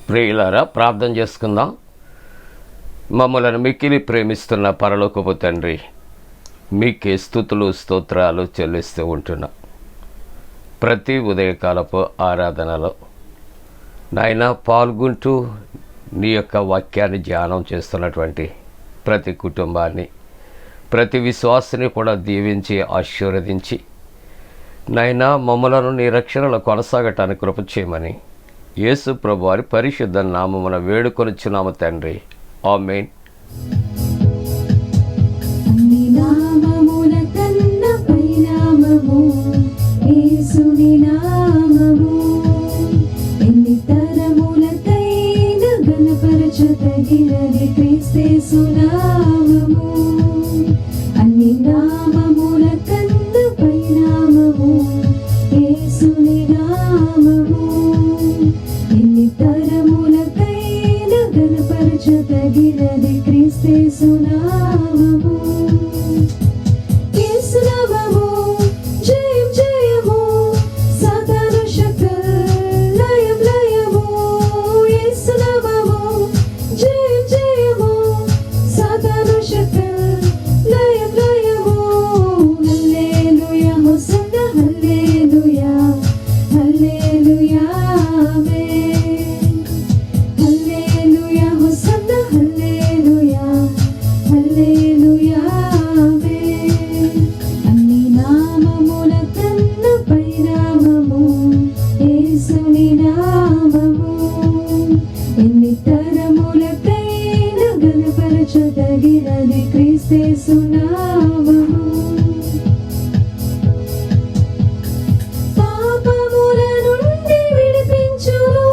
ప్రియులారా, ప్రార్థన చేసుకుందాం. మమ్మలను మిక్కిలి ప్రేమిస్తున్న పరలోకపు తండ్రి, మీకే స్తుతులు స్తోత్రాలు చెల్లిస్తూ ఉంటున్నాం. ప్రతి ఉదయకాలపు ఆరాధనలో నాయన పాల్గొంటూ నీ యొక్క వాక్యాన్ని ధ్యానం చేస్తున్నటువంటి ప్రతి కుటుంబాన్ని, ప్రతి విశ్వాసిని కూడా దీవించి ఆశీర్వదించి నాయన మమ్మలను నీ రక్షణలో కొనసాగటానికి కృప చేయమని యేసు ప్రభు వారి పరిశుద్ధ నామమున వేడుకొనుచున్నాము తండ్రి. ఆమేన్. అన్ని నామముల కన్నా పై నామము యేసుని నామము. ఎన్ని తరములకైనా ఘనపరచదగినది క్రీస్తు నామము. అన్ని నామముల కన్నా పై నామము యేసుని నామము. ఎన్ని తరములకైనా ఘనపరచదగినది క్రీస్తు నామము. యేసు నామము జయం జయము, సాతాను శక్తులు లయం లయము. యేసు నామము జయం జయము, సాతాను శక్తులు లయం లయము. హల్లెలూయా హోసన్నా హల్లెలూయా హల్లెలూయా ఆమేన్. హల్లెలూయా హోసన్నా హల్లెలూయా హల్లెలూయా ఆమేన్. అన్ని నామముల కన్నా పై నామము యేసుని నామము. ఎన్ని తరములకైనా ఘనపరచదగినది క్రీస్తు నామము. పాపముల నుండి విడిపించును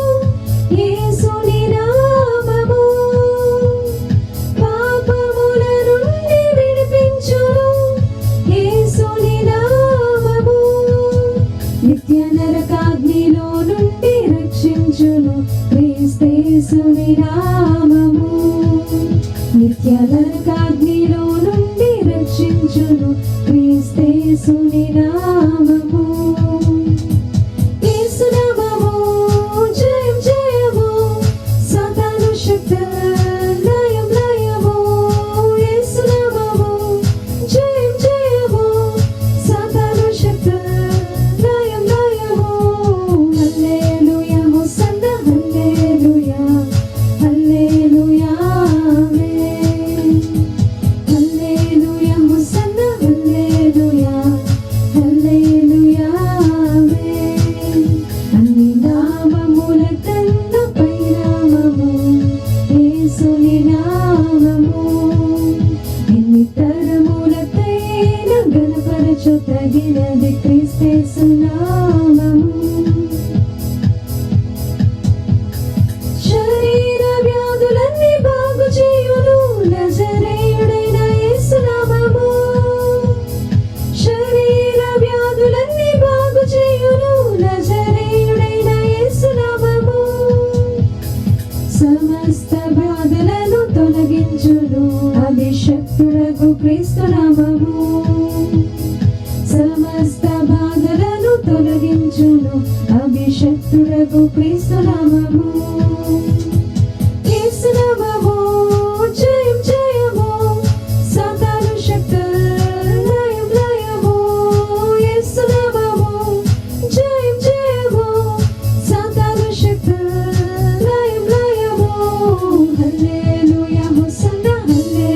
యేసుని నామము. పాపముల నుండి విడిపించును యేసుని నామము. నిత్య నరకాగ్నిలో నుండి రక్షించును క్రీస్తేసుని నామము. నిత్య నరకాగ్నిలో నుండి రక్షించును క్రీస్తేసుని నామము. యేసు నామము జయం జయము, సాతాను శక్తులు లయం లయము. యేసు నామము జయం జయము, సాతాను శక్తులు లయం లయము. హల్లెలూయా హోసన్నా హల్లెలూయా హల్లెలూయా ఆమేన్. హల్లెలూయా హోసన్నా హల్లెలూయా హల్లెలూయా ఆమేన్. అన్ని నామముల కన్నా పై నామము యేసుని నామము. ఎన్ని తరములకైనా ఘనపరచదగినది క్రీస్తు నామము. శరీర వ్యాధులన్నీ బాగు చేయును నజరేయుడైన యేసు నామము. శరీర వ్యాధులన్నీ బాగు చేయును నజరేయుడైన యేసు నామము. సమస్త బాధలను తొలగించును అభిషక్తుడగు క్రీస్తు నామము. సమస్త బాధలను తొలగించును అభిషక్తుడగు క్రీస్తు నామము. యేసు నామము జయం జయము, సాతాను శక్తులు లయం లయము. యేసు నామము జయం జయము, సాతాను శక్తులు లయం లయము. హల్లెలూయా హోసన్నా హల్లెలూయా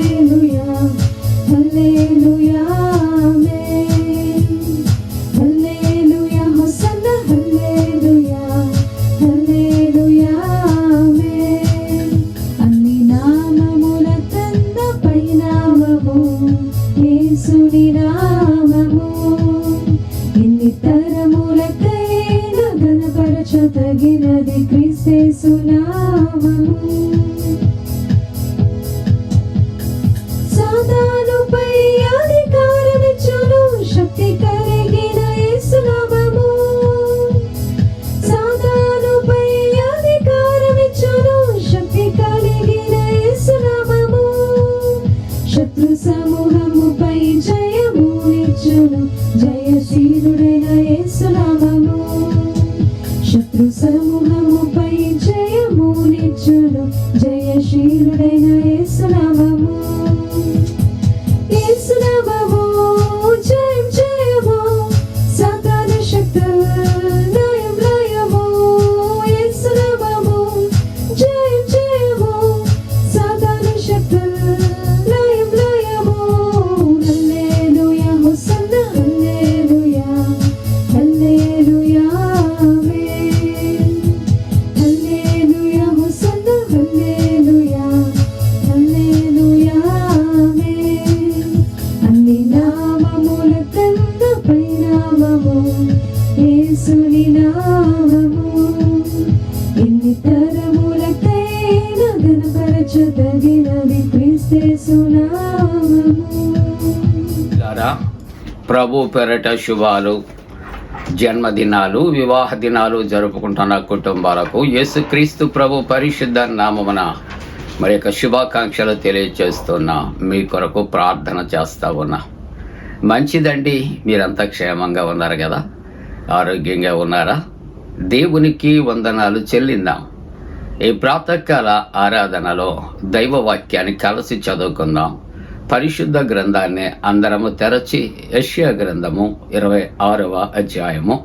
సర్వశక్తిశీలుడైన యేసునామము, యేసునామము జయం జయము, సాతాను శక్తుల లయం లయము, యేసునామము జయం జయము, సాతాను శక్తుల లయం లయము. హల్లెలూయా హోసన్నా హల్లెలూయా హల్లెలూయా ఆమేన్. హల్లెలూయా హోసన్నా హల్లెలూయా హల్లెలూయా ఆమేన్. అన్ని నామముల కన్నా పైనామము యేసుని నామము, ఎన్ని తరములకైనా ఘనపరచదగినది క్రీస్తు నామము. లారా, ప్రభు పెరట శుభాలు. జన్మదినాలు, వివాహ దినాలు జరుపుకుంటున్న కుటుంబాలకు యేసుక్రీస్తు ప్రభు పరిశుద్ధ నామమున మరి యొక్క శుభాకాంక్షలు తెలియజేస్తున్నా. మీ కొరకు ప్రార్థన చేస్తా ఉన్నా. మంచిదండి, మీరంతా క్షేమంగా ఉన్నారు కదా, ఆరోగ్యంగా ఉన్నారా? దేవునికి వందనాలు చెల్లిందాం. ఈ ప్రాతకాల ఆరాధనలో దైవ వాక్యాన్ని కలిసి చదువుకుందాం. పరిశుద్ధ గ్రంథాన్ని అందరము తెరచి యెషయా గ్రంథము 26వ అధ్యాయము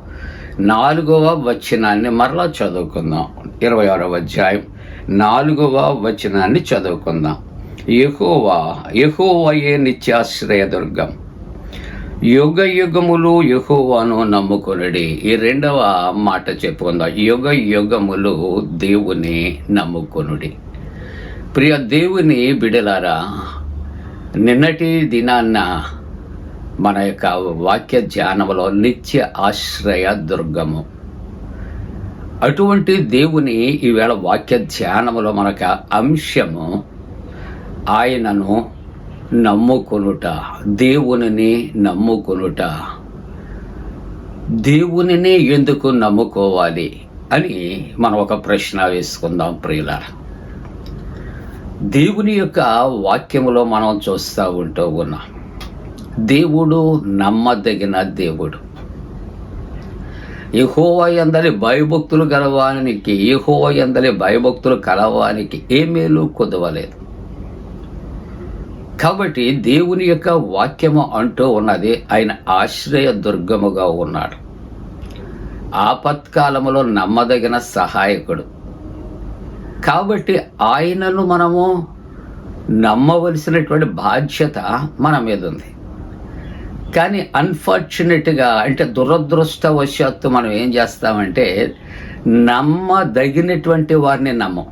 4వ వచనాన్ని మరలా చదువుకుందాం. 26వ అధ్యాయం 4వ వచనాన్ని చదువుకుందాం. యెహోవాయే నిత్యాశ్రయ దుర్గం, యుగ యుగములు యెహోవాను నమ్ముకొనుడి. ఈ రెండవ మాట చెప్పుకుందాం. యుగ యుగములు దేవుని నమ్ముకొనుడి. ప్రియ దేవుని బిడలారా, నిన్నటి దినాన్న మన యొక్క వాక్య ధ్యానంలో నిత్య ఆశ్రయ దుర్గము, అటువంటి దేవుని ఈవేళ వాక్య ధ్యానములో మనకు అంశము ఆయనను నమ్ముకొనుట, దేవునిని నమ్ముకొనుట. దేవునిని ఎందుకు నమ్ముకోవాలి అని మనం ఒక ప్రశ్న వేసుకుందాం ప్రియులారా. దేవుని యొక్క వాక్యములో మనం చూస్తూ ఉన్నాం, దేవుడు నమ్మదగిన దేవుడు. యెహోవా యందలి భయభక్తులు గలవానికి, యెహోవా యందలి భయభక్తులు కలవానికి ఏ మేలు కొదవలేదు. కాబట్టి దేవుని యొక్క వాక్యము అంటూ ఉన్నది ఆయన ఆశ్రయ దుర్గముగా ఉన్నాడు. ఆపత్కాలములో నమ్మదగిన సహాయకుడు. కాబట్టి ఆయనను మనము నమ్మవలసినటువంటి బాధ్యత మన మీద ఉంది. కానీ అన్ఫార్చునేట్గా, అంటే దురదృష్టవశాత్తు మనం ఏం చేస్తామంటే నమ్మదగినటువంటి వారిని నమ్మం.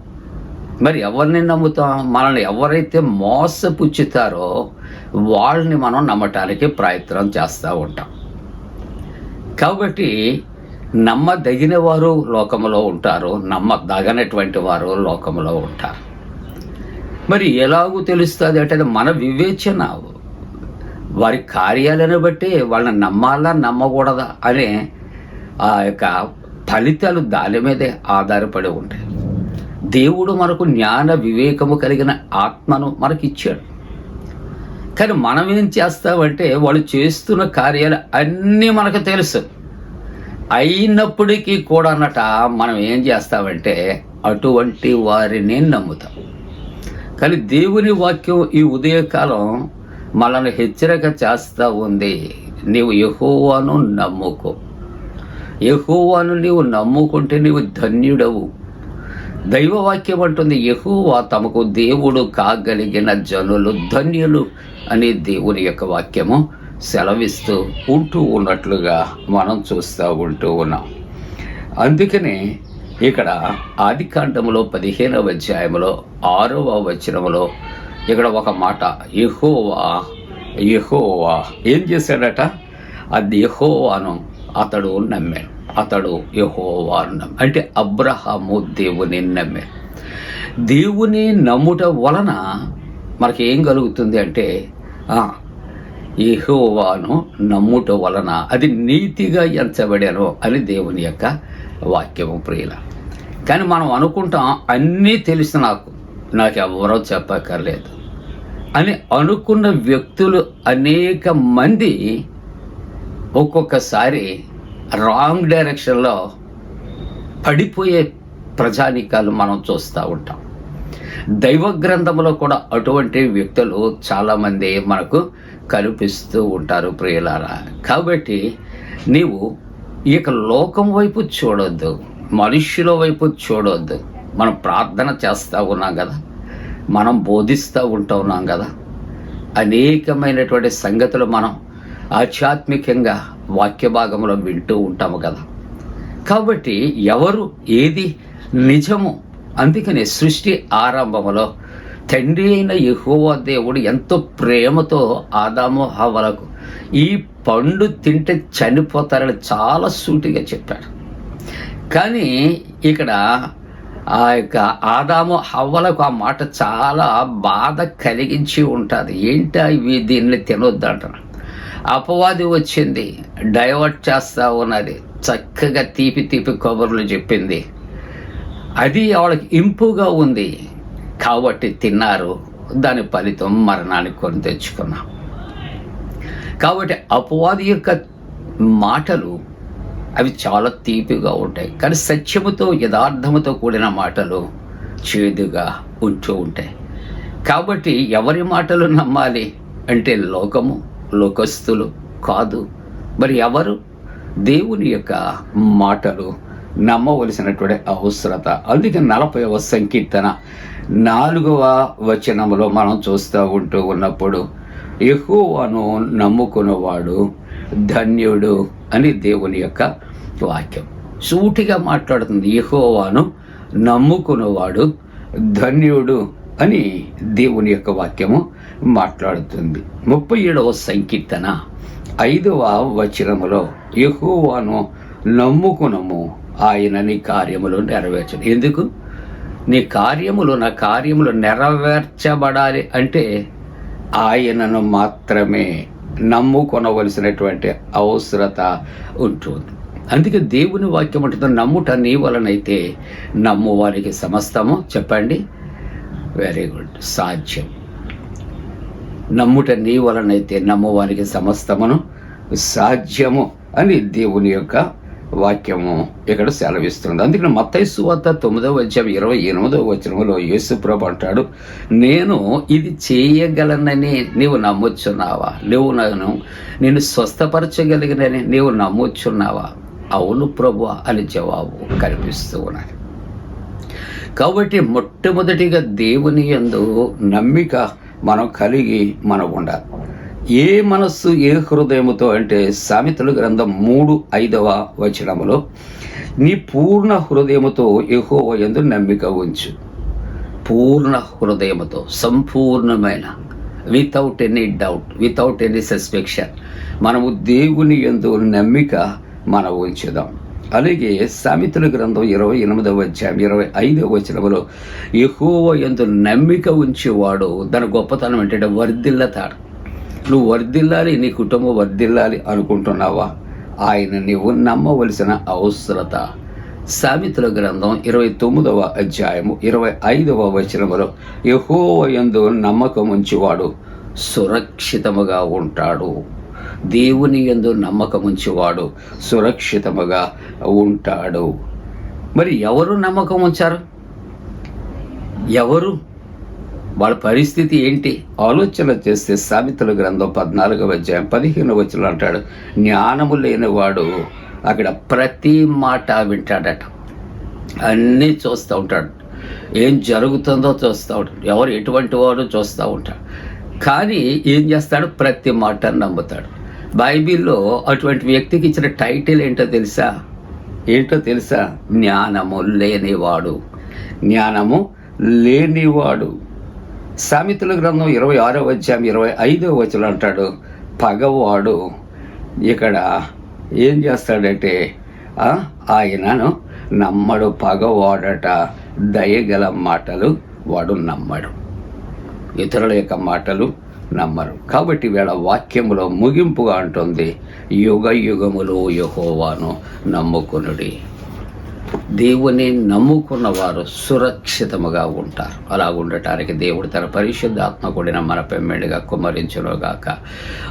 మరి ఎవరిని నమ్ముతాం? మనల్ని ఎవరైతే మోసపుచ్చుతారో వాళ్ళని మనం నమ్మటానికి ప్రయత్నం చేస్తూ ఉంటాం. కాబట్టి నమ్మదగిన వారు లోకములో ఉంటారు, నమ్మదగనటువంటి వారు లోకములో ఉంటారు. మరి ఎలాగూ తెలుస్తుంది అంటే మన వివేచన, వారి కార్యాలను బట్టి వాళ్ళని నమ్మాలా నమ్మకూడదా అనే ఆ యొక్క ఫలితాలు దాని మీదే ఆధారపడి ఉంటాయి. దేవుడు మనకు జ్ఞాన వివేకము కలిగిన ఆత్మను మనకిచ్చాడు. కానీ మనం ఏం చేస్తామంటే వాళ్ళు చేస్తున్న కార్యాలు అన్నీ మనకు తెలుసు, అయినప్పటికీ కూడా అన్నట మనం ఏం చేస్తామంటే అటువంటి వారిని నమ్ముతాం. కానీ దేవుని వాక్యం ఈ ఉదయకాలం మనల్ని హెచ్చరిక చేస్తూ ఉంది. నీవు యెహోవాను నమ్ముకో. యెహోవాను నీవు నమ్ముకుంటే నీవు ధన్యుడవు. దైవవాక్యం అంటుంది, యెహోవా తమకు దేవుడు కాగలిగిన జనులు ధన్యులు అని దేవుని యొక్క వాక్యము సెలవిస్తూ ఉన్నట్లుగా మనం చూస్తూ ఉన్నాం. అందుకనే ఇక్కడ ఆదికాండములో 15వ అధ్యాయములో 6వ వచనములో ఇక్కడ ఒక మాట, యెహోవా ఏం చేశాడట? అది యెహోవాను అతడు నమ్మాడు. అతడు యెహోవాను అంటే అబ్రహాము దేవుని నమ్మాడు. దేవుని నమ్ముట వలన మనకి ఏం కలుగుతుంది అంటే యెహోవాను నమ్ముట వలన అది నీతిగా ఎంచబడాను అని దేవుని యొక్క వాక్యము ప్రియుల. కానీ మనం అనుకుంటాం అన్నీ తెలుసు, నాకు ఎవరో చెప్పక్కర్లేదు అని అనుకున్న వ్యక్తులు అనేక మంది ఒక్కొక్కసారి రాంగ్ డైరెక్షన్లో పడిపోయే ప్రజానీకాలు మనం చూస్తూ ఉంటాం. దైవ గ్రంథంలో కూడా అటువంటి వ్యక్తులు చాలామంది మనకు కనిపిస్తూ ఉంటారు ప్రియులారా. కాబట్టి నీవు ఇక లోకం వైపు చూడొద్దు, మనుష్యుల వైపు చూడొద్దు. మనం ప్రార్థన చేస్తూ ఉన్నాం కదా, మనం బోధిస్తూ ఉన్నాం కదా, అనేకమైనటువంటి సంగతులు మనం ఆధ్యాత్మికంగా వాక్య భాగంలో వింటూ ఉంటాము కదా. కాబట్టి ఎవరు ఏది నిజము, అందుకని సృష్టి ఆరంభంలో తండ్రి అయిన యెహోవా దేవుడు ఎంతో ప్రేమతో ఆదాము హవ్వలకు ఈ పండు తింటే చనిపోతారని చాలా సూటిగా చెప్పాడు. కానీ ఇక్కడ ఆ యొక్క ఆదాము హవ్వలకు ఆ మాట చాలా బాధ కలిగించి ఉంటుంది. ఏంటా ఇవి, దీన్ని తినొద్దు అంటారు. అపవాది వచ్చింది, డైవర్ట్ చేస్తూ ఉన్నది, చక్కగా తీపి తీపి కబుర్లు చెప్పింది. అది వాళ్ళకి ఇంపుగా ఉంది కాబట్టి తిన్నారు. దాని ఫలితం మరణానికి కొని తెచ్చుకున్నాం. కాబట్టి అపవాది యొక్క మాటలు అవి చాలా తీపిగా ఉంటాయి, కానీ సత్యముతో యథార్థముతో కూడిన మాటలు చేదుగా ఉంటూ ఉంటాయి. కాబట్టి ఎవరి మాటలు నమ్మాలి అంటే లోకము, లోకస్తులు కాదు. మరి ఎవరు? దేవుని యొక్క మాటలు నమ్మవలసినటువంటి అవసరత. అందుకే 40వ సంకీర్తన 4వ వచనములో మనం చూస్తూ ఉన్నప్పుడు యెహోవాను నమ్ముకున్నవాడు ధన్యుడు అని దేవుని యొక్క వాక్యం సూటిగా మాట్లాడుతుంది. యెహోవాను నమ్ముకున్నవాడు ధన్యుడు అని దేవుని యొక్క వాక్యము మాట్లాడుతుంది. 37వ సంకీర్తన 5వ వచనములో యెహోవాను నమ్ముకునము, ఆయన నీ కార్యములు నెరవేర్చను. ఎందుకు? నీ కార్యములు, నా కార్యములు నెరవేర్చబడాలి అంటే ఆయనను మాత్రమే నమ్ముకొనవలసినటువంటి అవసరత ఉంటుంది. అందుకే దేవుని వాక్యం అంటుంది, నమ్ముట నీ వలనైతే నమ్మువానికి సమస్తము, చెప్పండి, వెరీ గుడ్, సాధ్యం. నమ్ముట నీ వలనైతే నమ్మువానికి సమస్తమును సాధ్యము అని దేవుని యొక్క వాక్యము ఇక్కడ సెలవిస్తుంది. అందుకని మత్తయి సువార్త 9వ అధ్యాయం 28వ వచనంలో యేసుప్రభు అంటాడు, నేను ఇది చేయగలనని నీవు నమ్ముచున్నావా? నేను స్వస్థపరచగలిగినని నీవు నమ్ముచున్నావా? అవును ప్రభువా అని జవాబు కనిపిస్తూ ఉన్నది. కాబట్టి మొట్టమొదటిగా దేవుని యందు నమ్మిక మనం కలిగి మనం ఉండాలి. ఏ మనస్సు ఏ హృదయముతో అంటే సామెతల గ్రంథం 3:5వ వచనములో నీ పూర్ణ హృదయముతో యెహోవా యందు నమ్మిక ఉంచు. పూర్ణ హృదయముతో, సంపూర్ణమైన, without any doubt, without any సస్పెక్షన్ మనము దేవుని యందు నమ్మిక మనం ఉంచుదాం. అలాగే సామెతల గ్రంథం 28వ అధ్యాయం 25వ వచనములో యెహోవా యందు నమ్మిక ఉంచేవాడు దాని గొప్పతనం ఏంటంటే వర్ధిల్లతాడు. నువ్వు వర్ధిల్లాలి, నీ కుటుంబం వర్ధిల్లాలి అనుకుంటున్నావా? ఆయన నీవు నమ్మవలసిన అవసరత. సామెతల గ్రంథం 29వ అధ్యాయము 25వ వచనములో యెహోవా యందు నమ్మకం ఉంచేవాడు సురక్షితముగా ఉంటాడు. దేవుని యందు నమ్మకం ఉంచేవాడు సురక్షితముగా ఉంటాడు. మరి ఎవరు నమ్మకం ఉంచారు? ఎవరు? వాళ్ళ పరిస్థితి ఏంటి? ఆలోచన చేస్తే సామెతల గ్రంథం 14వ అధ్యాయం 15వ వచనం అంటాడు, జ్ఞానము లేనివాడు అక్కడ ప్రతి మాట వింటాడట. అన్నీ చూస్తూ ఉంటాడు, ఏం జరుగుతుందో చూస్తూ ఉంటాడు, ఎవరు ఎటువంటి వాడు చూస్తూ ఉంటాడు. కానీ ఏం చేస్తాడు? ప్రతి మాట నమ్ముతాడు. బైబిల్లో అటువంటి వ్యక్తికి ఇచ్చిన టైటిల్ ఏంటో తెలుసా? జ్ఞానము లేనివాడు. జ్ఞానము లేనివాడు. సామెతల గ్రంథం 26వ అధ్యాయం 25వ వచనం అంటాడు, పగవాడు ఇక్కడ ఏం చేస్తాడంటే ఆయనను నమ్మడు. పగవాడట దయగల మాటలు వాడు నమ్మడు, ఇతరుల యొక్క మాటలు నమ్మరు. కాబట్టి వీళ్ళ వాక్యములో ముగింపుగా అంటుంది, యుగ యుగములు యెహోవాను నమ్ముకొనుడి. దేవుని నమ్ముకున్న వారు సురక్షితముగా ఉంటారు. అలా ఉండటానికి దేవుడు తన పరిశుద్ధాత్మ కూడిన మనపై మెండుగా కుమ్మరించునుగాక.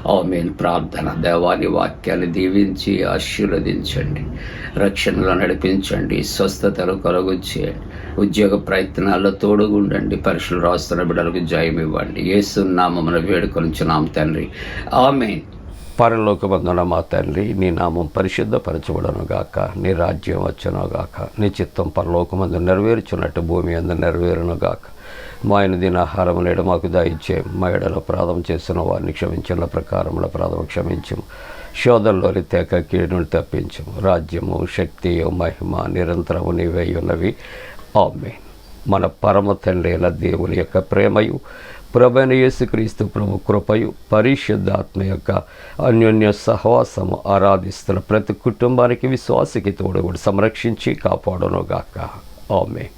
ఆమేన్. ప్రార్థన. దేవాని వాక్యాన్ని దీవించి ఆశీర్వదించండి, రక్షణలో నడిపించండి, స్వస్థతలు కలుగు చేయండి, ఉద్యోగ ప్రయత్నాల్లో తోడుగుండండి, పరీక్షలు రాస్తున్న బిడ్డలకు జయం ఇవ్వండి. యేసు నామమున వేడుకొనుచున్నాం తండ్రి. ఆమేన్. పరలోకమందున మా తండ్రి, నీ నామం పరిశుద్ధపరచబడనుగాక, నీ రాజ్యం వచ్చునుగాక, నీ చిత్తం పరలోకమందు నెరవేర్చున్నట్టు భూమి అందు నెరవేరునుగాక. మా ఆయన దినాహారం నేడు మాకు దయచేయం, మా ఎడల అపరాధం చేసిన వారిని క్షమించిన ప్రకారముల అపరాధం క్షమించము, శోధనలోని తేక కీడును తప్పించము. రాజ్యము, శక్తియు, మహిమ నిరంతరము నీవై ఉన్నవి. ఆమేన్. మన పరమ తండ్రి అయిన దేవుని యొక్క ప్రేమయు, ప్రభువైన యేసుక్రీస్తు ప్రభు కృపయు, పరిశుద్ధాత్మ యొక్క అన్యోన్య సహవాసము ఆరాధిస్తున్న ప్రతి కుటుంబానికి, విశ్వాసికి తోడుగుడు సంరక్షించి కాపాడునుగాక. ఆమేన్.